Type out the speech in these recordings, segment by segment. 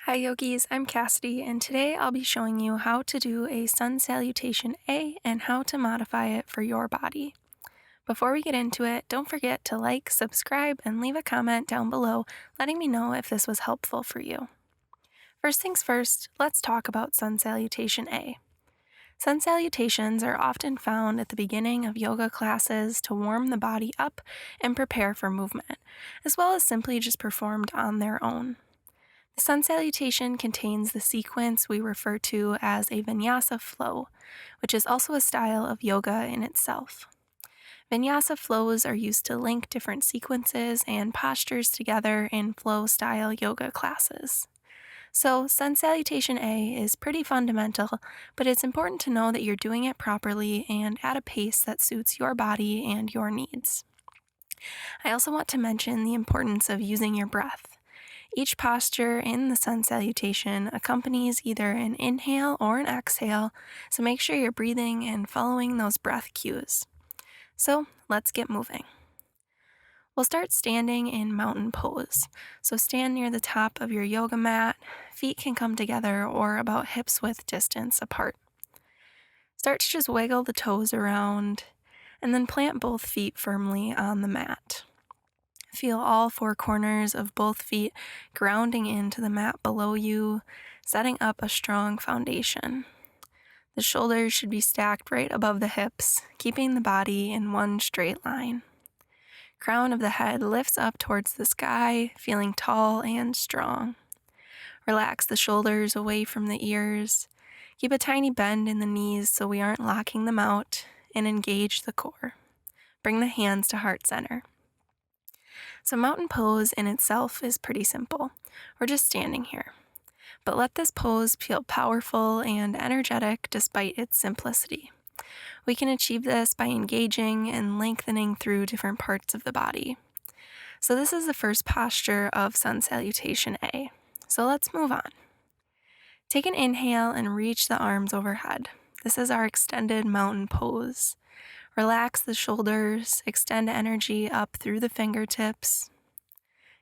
Hi yogis, I'm Cassidy, and today I'll be showing you how to do a Sun Salutation A and how to modify it for your body. Before we get into it, don't forget to like, subscribe, and leave a comment down below letting me know if this was helpful for you. First things first, let's talk about Sun Salutation A. Sun salutations are often found at the beginning of yoga classes to warm the body up and prepare for movement, as well as simply just performed on their own. The sun salutation contains the sequence we refer to as a vinyasa flow, which is also a style of yoga in itself. Vinyasa flows are used to link different sequences and postures together in flow-style yoga classes. So, Sun Salutation A is pretty fundamental, but it's important to know that you're doing it properly and at a pace that suits your body and your needs. I also want to mention the importance of using your breath. Each posture in the sun salutation accompanies either an inhale or an exhale, so make sure you're breathing and following those breath cues. So let's get moving. We'll start standing in mountain pose. So stand near the top of your yoga mat, feet can come together or about hips width distance apart. Start to just wiggle the toes around, and then plant both feet firmly on the mat. Feel all four corners of both feet grounding into the mat below you, setting up a strong foundation. The shoulders should be stacked right above the hips, keeping the body in one straight line. Crown of the head lifts up towards the sky, feeling tall and strong. Relax the shoulders away from the ears. Keep a tiny bend in the knees so we aren't locking them out, and engage the core. Bring the hands to heart center. So mountain pose in itself is pretty simple. We're just standing here. But let this pose feel powerful and energetic despite its simplicity. We can achieve this by engaging and lengthening through different parts of the body. So this is the first posture of Sun Salutation A. So let's move on. Take an inhale and reach the arms overhead. This is our extended mountain pose. Relax the shoulders, extend energy up through the fingertips.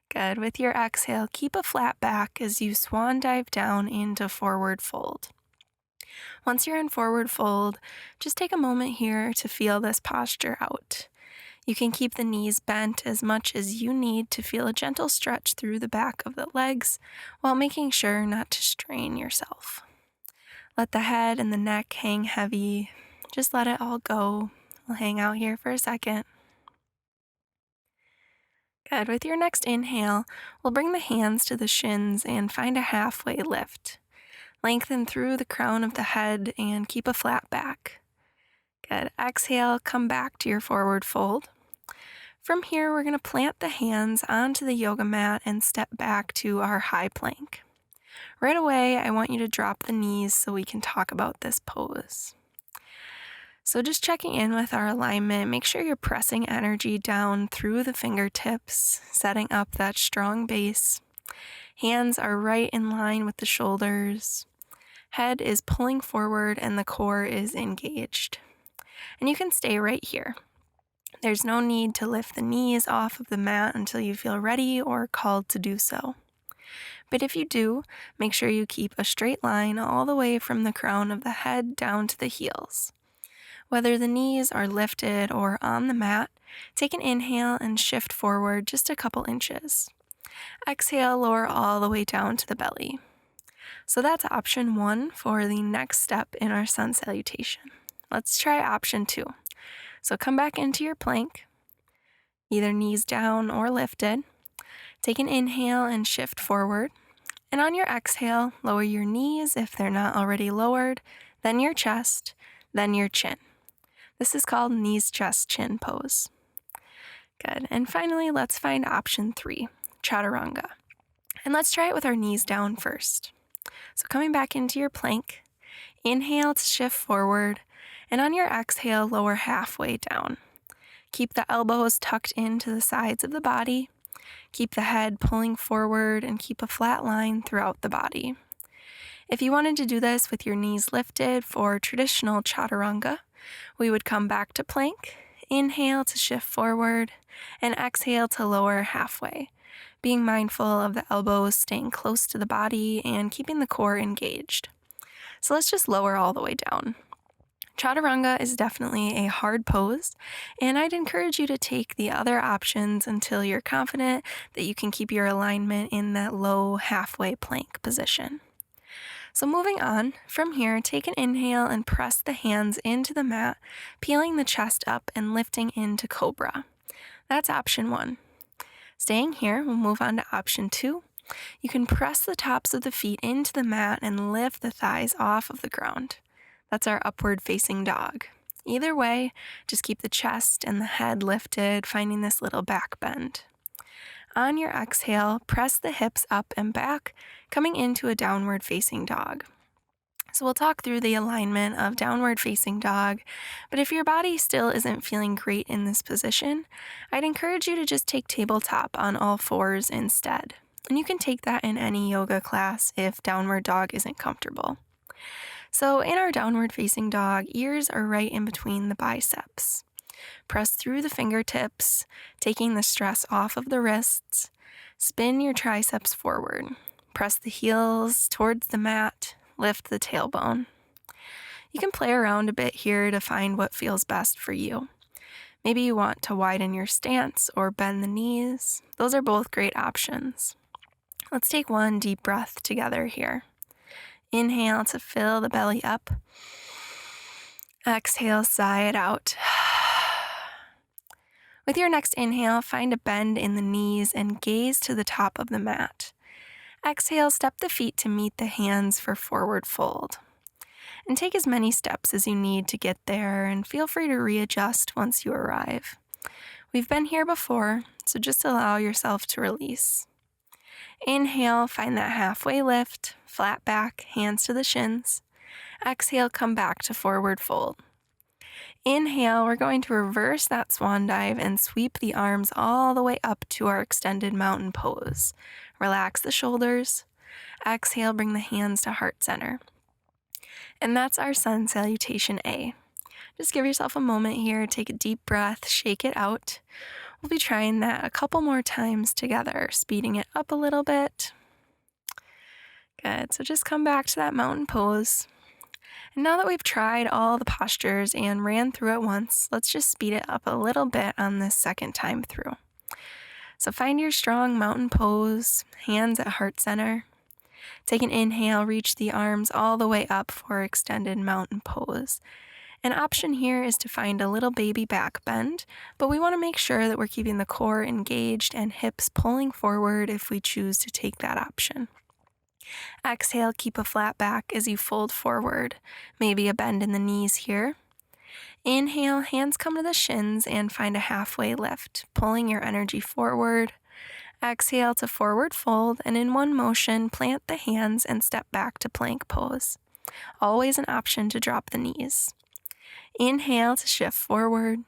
Good. With your exhale, keep a flat back as you swan dive down into forward fold. Once you're in forward fold, just take a moment here to feel this posture out. You can keep the knees bent as much as you need to feel a gentle stretch through the back of the legs while making sure not to strain yourself. Let the head and the neck hang heavy. Just let it all go. We'll hang out here for a second. Good. With your next inhale, we'll bring the hands to the shins and find a halfway lift. Lengthen through the crown of the head and keep a flat back. Good. Exhale, come back to your forward fold. From here, we're going to plant the hands onto the yoga mat and step back to our high plank. Right away, I want you to drop the knees so we can talk about this pose. So just checking in with our alignment, make sure you're pressing energy down through the fingertips, setting up that strong base. Hands are right in line with the shoulders. Head is pulling forward and the core is engaged. And you can stay right here. There's no need to lift the knees off of the mat until you feel ready or called to do so. But if you do, make sure you keep a straight line all the way from the crown of the head down to the heels. Whether the knees are lifted or on the mat, take an inhale and shift forward just a couple inches. Exhale, lower all the way down to the belly. So that's option 1 for the next step in our sun salutation. Let's try option 2. So come back into your plank, either knees down or lifted. Take an inhale and shift forward. And on your exhale, lower your knees if they're not already lowered, then your chest, then your chin. This is called knees, chest, chin pose. Good. And finally, let's find option 3, chaturanga. And let's try it with our knees down first. So coming back into your plank, inhale to shift forward, and on your exhale, lower halfway down. Keep the elbows tucked into the sides of the body. Keep the head pulling forward and keep a flat line throughout the body. If you wanted to do this with your knees lifted for traditional chaturanga, we would come back to plank, Inhale to shift forward, and exhale to lower halfway, being mindful of the elbows staying close to the body and keeping the core engaged. So let's just lower all the way down. Chaturanga is definitely a hard pose, and I'd encourage you to take the other options until you're confident that you can keep your alignment in that low halfway plank position. So moving on, from here, take an inhale and press the hands into the mat, peeling the chest up and lifting into Cobra. That's option 1. Staying here, we'll move on to option 2. You can press the tops of the feet into the mat and lift the thighs off of the ground. That's our upward facing dog. Either way, just keep the chest and the head lifted, finding this little back bend. On your exhale, press the hips up and back, coming into a downward facing dog. So we'll talk through the alignment of downward facing dog, but if your body still isn't feeling great in this position, I'd encourage you to just take tabletop on all fours instead. And you can take that in any yoga class if downward dog isn't comfortable. So in our downward facing dog, ears are right in between the biceps. Press through the fingertips, taking the stress off of the wrists. Spin your triceps forward. Press the heels towards the mat. Lift the tailbone. You can play around a bit here to find what feels best for you. Maybe you want to widen your stance or bend the knees. Those are both great options. Let's take one deep breath together here. Inhale to fill the belly up. Exhale, sigh it out. With your next inhale, find a bend in the knees and gaze to the top of the mat. Exhale, step the feet to meet the hands for forward fold. And take as many steps as you need to get there, and feel free to readjust once you arrive. We've been here before, so just allow yourself to release. Inhale, find that halfway lift, flat back, hands to the shins. Exhale, come back to forward fold. Inhale, we're going to reverse that swan dive and sweep the arms all the way up to our extended mountain pose. Relax the shoulders. Exhale, bring the hands to heart center. And that's our Sun Salutation A. Just give yourself a moment here, take a deep breath, shake it out. We'll be trying that a couple more times together, speeding it up a little bit. Good, so just come back to that mountain pose. And now that we've tried all the postures and ran through it once, let's just speed it up a little bit on this second time through. So find your strong mountain pose, hands at heart center. Take an inhale, reach the arms all the way up for extended mountain pose. An option here is to find a little baby back bend, but we want to make sure that we're keeping the core engaged and hips pulling forward if we choose to take that option. Exhale, keep a flat back as you fold forward, maybe a bend in the knees here. Inhale, hands come to the shins and find a halfway lift, pulling your energy forward. Exhale to forward fold, and in one motion, plant the hands and step back to plank pose. Always an option to drop the knees. Inhale to shift forward,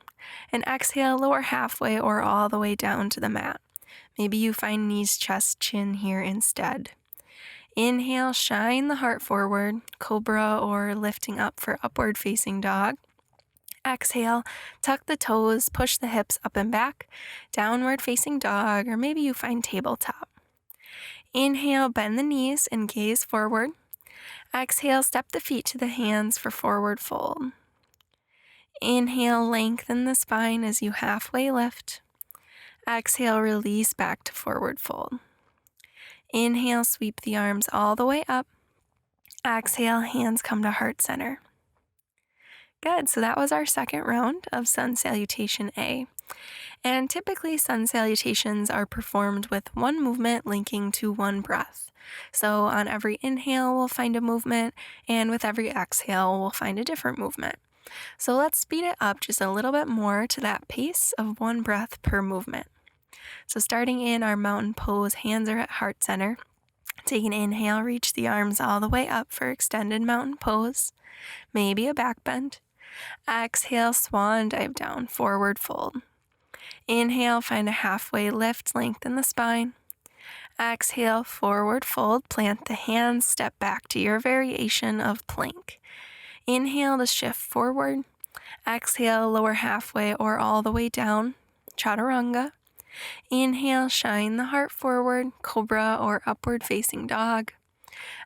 and exhale, lower halfway or all the way down to the mat. Maybe you find knees, chest, chin here instead. Inhale, shine the heart forward, cobra or lifting up for upward facing dog. Exhale, tuck the toes, push the hips up and back, downward facing dog, or maybe you find tabletop. Inhale, bend the knees and gaze forward. Exhale, step the feet to the hands for forward fold. Inhale, lengthen the spine as you halfway lift. Exhale, release back to forward fold. Inhale, sweep the arms all the way up. Exhale, hands come to heart center. Good, so that was our second round of Sun Salutation A. And typically Sun Salutations are performed with one movement linking to one breath. So on every inhale, we'll find a movement, and with every exhale, we'll find a different movement. So let's speed it up just a little bit more to that pace of one breath per movement. So starting in our mountain pose, hands are at heart center. Take an inhale, reach the arms all the way up for extended mountain pose, maybe a back bend. Exhale, swan dive down, forward fold. Inhale, find a halfway lift, lengthen the spine. Exhale, forward fold, plant the hands, step back to your variation of plank. Inhale to shift forward. Exhale, lower halfway or all the way down, chaturanga. Inhale, shine the heart forward, cobra or upward facing dog.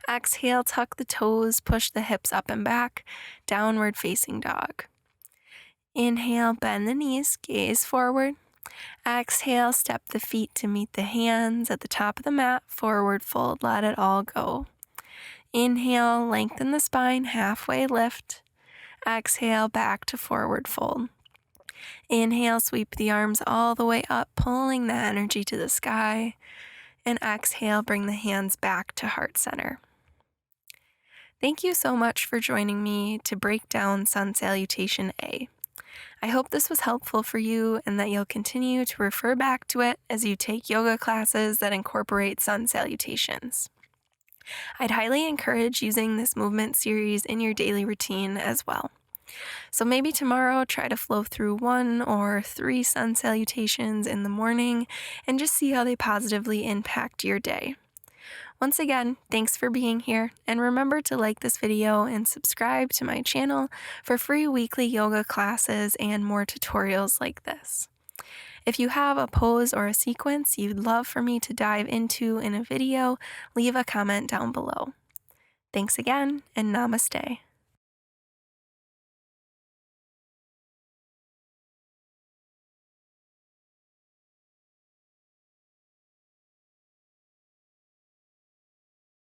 Exhale, tuck the toes, push the hips up and back, downward facing dog. Inhale, bend the knees, gaze forward. Exhale, step the feet to meet the hands at the top of the mat, forward fold, let it all go. Inhale, lengthen the spine, halfway lift. Exhale, back to forward fold. Inhale, sweep the arms all the way up, pulling the energy to the sky. And exhale, bring the hands back to heart center. Thank you so much for joining me to break down Sun Salutation A. I hope this was helpful for you and that you'll continue to refer back to it as you take yoga classes that incorporate sun salutations. I'd highly encourage using this movement series in your daily routine as well. So maybe tomorrow try to flow through 1 or 3 sun salutations in the morning and just see how they positively impact your day. Once again, thanks for being here, and remember to like this video and subscribe to my channel for free weekly yoga classes and more tutorials like this. If you have a pose or a sequence you'd love for me to dive into in a video, leave a comment down below. Thanks again, and namaste.